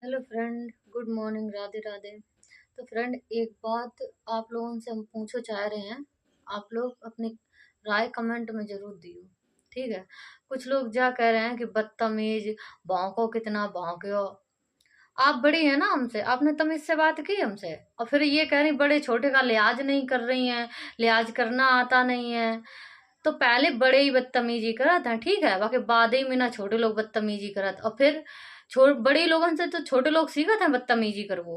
Hello friend, good morning, Radhe Radhe. तो friend, एक बात आप लोगों से हम पूछो चाह रहे हैं। आप लोग अपनी राय कमेंट में जरूर दियो। ठीक है। कुछ लोग जा कह रहे हैं कि बदतमीज, भौंको कितना भौंको। आप बड़ी है ना हमसे, आपने तमीज से बात की हमसे, और फिर ये कह रही बड़े छोटे का लिहाज नहीं कर रही हैं, लिहाज करना आता नहीं है। तो पहले बड़े ही बदतमीजी करत हैं, ठीक है, बाकी बाद ही में ना छोटे लोग बदतमीजी करत, और फिर बड़े लोगों से तो छोटे लोग सीखत हैं बदतमीजी कर वो।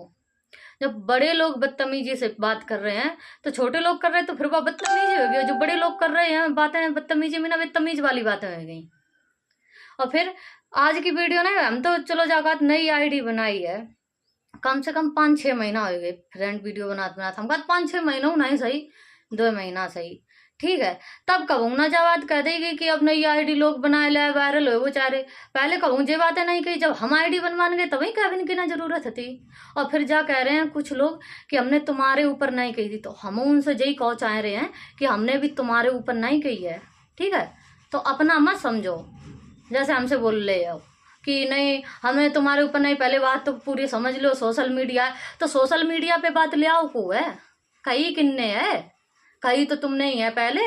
जब बड़े लोग बदतमीजी से बात कर रहे हैं तो छोटे लोग कर रहे हैं, तो फिर वो बदतमीजी हो गई, और जो बड़े लोग कर रहे हैं बातें बदतमीजी में ना बदतमीज वाली बातें हो गई। और फिर आज की वीडियो ना, हम तो चलो जाकर नई आईडी बनाई है, कम से कम 5-6 महीना हो गए फ्रेंड, वीडियो बनाते बनाते हम 5-6 महीना नहीं सही, 2 महीना सही। ठीक है। तब कहूँ ना जब बात कह देगी कि अब नई आईडी लोग बनाए ले वायरल हो वो चारे, पहले कहूँ जे बातें नहीं कही, जब हम आईडी बनवाने गए तभी कहने की ना जरूरत थी। और फिर जा कह रहे हैं कुछ लोग कि हमने तुम्हारे ऊपर नहीं कही थी, तो हम उनसे यही कह चाह रहे हैं कि हमने भी तुम्हारे ऊपर नहीं कही है। ठीक है। तो अपना मत समझो, जैसे हमसे बोल रहे हो कि नहीं हमें तुम्हारे ऊपर नहीं, पहले बात तो पूरी समझ लो। सोशल मीडिया है तो सोशल मीडिया पे बात ले आओ को है, कही किन्ने है, कही तो तुमने ही है पहले,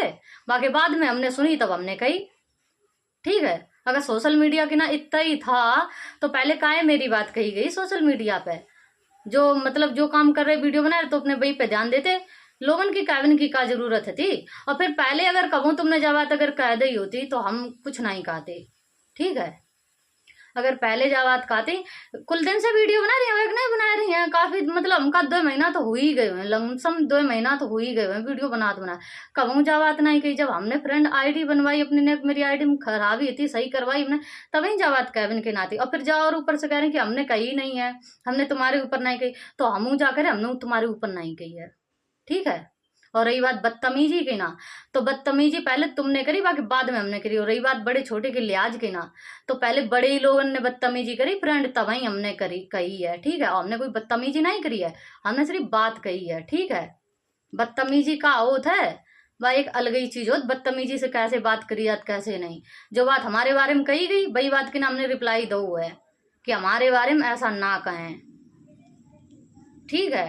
बाकी बाद में हमने सुनी तब हमने कही। ठीक है। अगर सोशल मीडिया की ना इतना ही था तो पहले काहे मेरी बात कही गई सोशल मीडिया पे। जो मतलब जो काम कर रहे वीडियो बना रहे तो अपने वही पे ध्यान देते, लोगन की कैबिन की का जरूरत थी। और फिर पहले अगर कहूँ तुमने जब बात अगर कह दी होती तो हम कुछ नहीं कहते। ठीक है। अगर पहले जा बात खाती, कुल दिन से वीडियो बना रही है, एक नहीं बना रही है काफी, मतलब हमका 2 महीना तो हो ही गए हैं, लमसम 2 महीना तो हो ही गए हैं वीडियो बनाते बना। कब जा बात नहीं कही, जब हमने फ्रेंड आईडी बनवाई अपनी ने, मेरी आईडी में खराबी थी, सही करवाई हमने, तभी जा बात कैबिन के नाती। और फिर जाओ और ऊपर से कह रहे हैं कि हमने कही नहीं है, हमने तुम्हारे ऊपर नहीं कही, तो हम जाकर हमने तुम्हारे ऊपर नहीं कही है। ठीक है। और रही बात बदतमीजी की ना, तो बदतमीजी पहले तुमने करी, बाकी बाद में हमने करी। और रही बात बड़े छोटे के लिहाज की ना, तो पहले बड़े ही लोगों ने बदतमीजी करी फ्रेंड, तब ही हमने करी कही है। ठीक है। और हमने कोई बदतमीजी नहीं करी है, हमने सिर्फ बात कही है। ठीक है। बदतमीजी का होता है वह एक अलग ही चीज हो, बदतमीजी से कैसे बात करी जात कैसे नहीं। जो बात हमारे बारे में कही गई वही बात की ना हमने रिप्लाई दो है कि हमारे बारे में ऐसा ना कहें। ठीक है।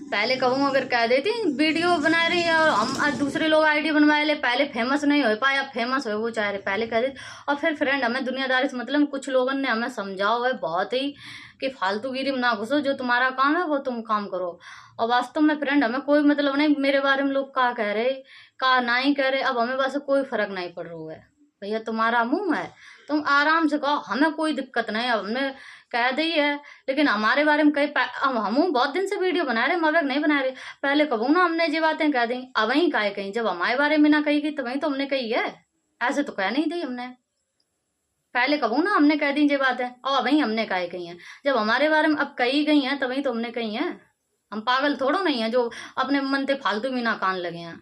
पहले कहूँ अगर कह देती वीडियो बना रही है और हम आज दूसरे लोग आईडी बनवाए ले, पहले फेमस नहीं हो पाए, अब फेमस हो वो चाह रहे, पहले कह देती। और फिर फ्रेंड हमें दुनियादारी से मतलब कुछ लोगों ने हमें समझाओ है बहुत ही कि फालतूगिरी में ना घुसो, जो तुम्हारा काम है वो तुम काम करो। और वास्तव में फ्रेंड हमें कोई मतलब नहीं मेरे बारे में लोग का कह रहे का नहीं कह रहे, अब हमें बस कोई फर्क नहीं पड़ रहा है। भैया तुम्हारा मुंह है, तुम आराम से कहो, हमें कोई दिक्कत नहीं। अब हमने कह दी है, लेकिन हमारे बारे में कई हम बहुत दिन से वीडियो बना रहे, मगर नहीं बना रहे। पहले कबू ना हमने ये बातें कह दी, अब वही काहे कही, जब हमारे बारे में ना कही गई तो वही तो हमने कही है, ऐसे तो कह नहीं दी हमने। पहले कबू ना हमने कह दी ये बातें, और वही हमने काहे कही है, जब हमारे बारे में अब कही गई है तो वही तो हमने कही है। हम पागल थोड़ो नहीं है जो अपने मन से फालतू भी ना कान लगे हैं।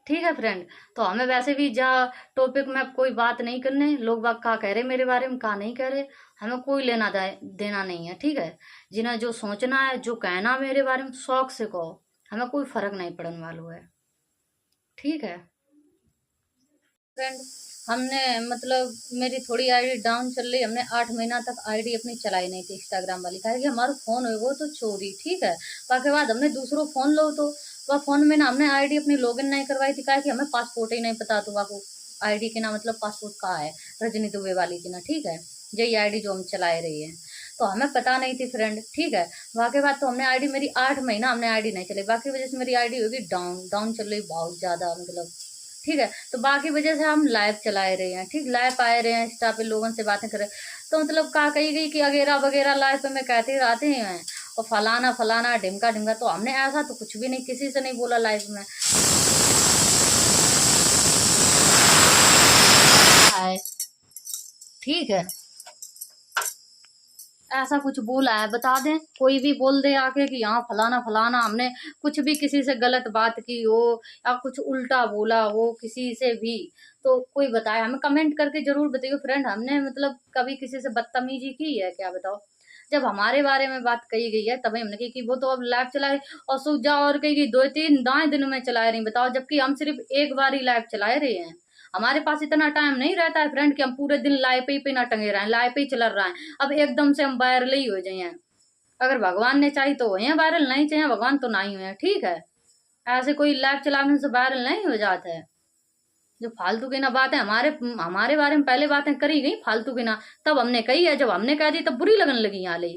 ठीक है फ्रेंड। तो हमें वैसे भी जा टॉपिक में अब कोई बात नहीं करने, लोग बाग का कह रहे मेरे बारे में का नहीं कह रहे, हमें कोई लेना देना नहीं है। ठीक है। जिन्हें जो सोचना है जो कहना मेरे बारे में शौक से कहो, हमें कोई फर्क नहीं पड़ने वाला है। ठीक है फ्रेंड। हमने मतलब मेरी थोड़ी आईडी डाउन चल रही, हमने 8 महीना तक आईडी अपनी चलाई नहीं थी इंस्टाग्राम वाली, कहा कि हमारा फोन है वो तो चोरी। ठीक है। बाकी बाद हमने दूसरों फोन लो तो वह फोन में ना हमने आईडी अपनी लॉगिन नहीं करवाई थी, कहा कि हमें पासपोर्ट ही नहीं पता, तो वह आईडी के ना मतलब पासपोर्ट कहाँ है, रजनी दुबे वाली की ना। ठीक है। यही आईडी जो हम चलाए रही है, तो हमें पता नहीं थी फ्रेंड। ठीक है। बाकी बात तो हमने आईडी मेरी 8 महीना हमने आईडी नहीं चलाई, बाकी वजह से मेरी आईडी होगी डाउन डाउन चल रही बहुत ज्यादा मतलब। ठीक है। तो बाकी वजह से हम लाइव चलाए रहे हैं, ठीक, लाइव आए रहे हैं, इंस्टा पे लोगों से बातें कर रहे हैं। तो मतलब कहा कही गई कि वगैरह वगैरह लाइव पे मैं कहते रहते हैं, और फलाना फलाना ढिमका ढिमका, तो हमने ऐसा तो कुछ भी नहीं किसी से नहीं बोला लाइव में। है। ठीक है। ऐसा कुछ बोला है बता दें, कोई भी बोल दे आके कि यहाँ फलाना फलाना, हमने कुछ भी किसी से गलत बात की हो या कुछ उल्टा बोला हो किसी से भी, तो कोई बताए हमें कमेंट करके जरूर बताइए फ्रेंड। हमने मतलब कभी किसी से बदतमीजी की है क्या बताओ। जब हमारे बारे में बात कही गई है तभी हमने कही कि वो तो अब लाइव चलाए, और सुजा और कही कि 2-3 दाएं दिन में चला रही, बताओ, जबकि हम सिर्फ एक बार ही लाइव चलाए रहे हैं। हमारे पास इतना टाइम नहीं रहता है फ्रेंड कि हम पूरे दिन लाए पे ना टंगे रहें, लाए पे ही चल रहा है। अब एकदम से हम वायरल ही हो जाए, अगर भगवान ने चाही तो हुए वायरल, नहीं चाहिए भगवान तो नहीं हुए, ठीक है। ऐसे कोई लाइव चलाने से वायरल नहीं हो जाता है। जो फालतू की ना बातें हमारे हमारे बारे में पहले बातें करी गई फालतू की ना, तब हमने कही है, जब हमने कह दी तब बुरी लगने लगी यहाँ ले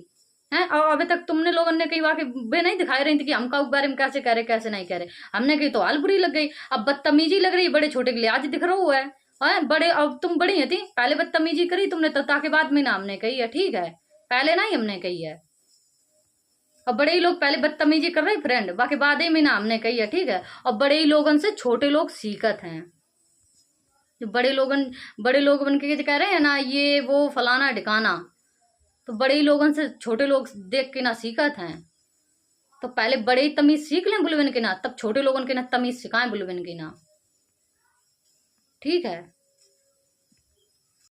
हैं। और अभी तक तुमने लोगों ने कई बार वे नहीं दिखाई रही थी कि हम का बारे में कैसे कह रहे कैसे नहीं कह रहे, हमने कही तो हाल बुरी लग गई। अब बदतमीजी लग रही बड़े छोटे के लिए, आज दिख रहा हुआ है बड़े, अब तुम बड़ी है थी, पहले बदतमीजी करी तुमने तो ताकि बाद में ना हमने कही है, ठीक है, पहले ना ही हमने कही है। और बड़े ही लोग पहले बदतमीजी कर रहे फ्रेंड, बाकी बाद ही में ना हमने कही है, ठीक है। और बड़े ही लोगन से छोटे लोग सीखत हैं, जो बड़े लोग बन के कह रहे हैं ना ये वो फलाना ढिकाना, तो बड़े ही लोगन से छोटे लोग देख के ना सीखत हैं। तो पहले बड़े ही तमीज सीख लें बुलविन के ना, तब छोटे लोगन के ना तमीज सिखाएं बुलविन की ना, ठीक है।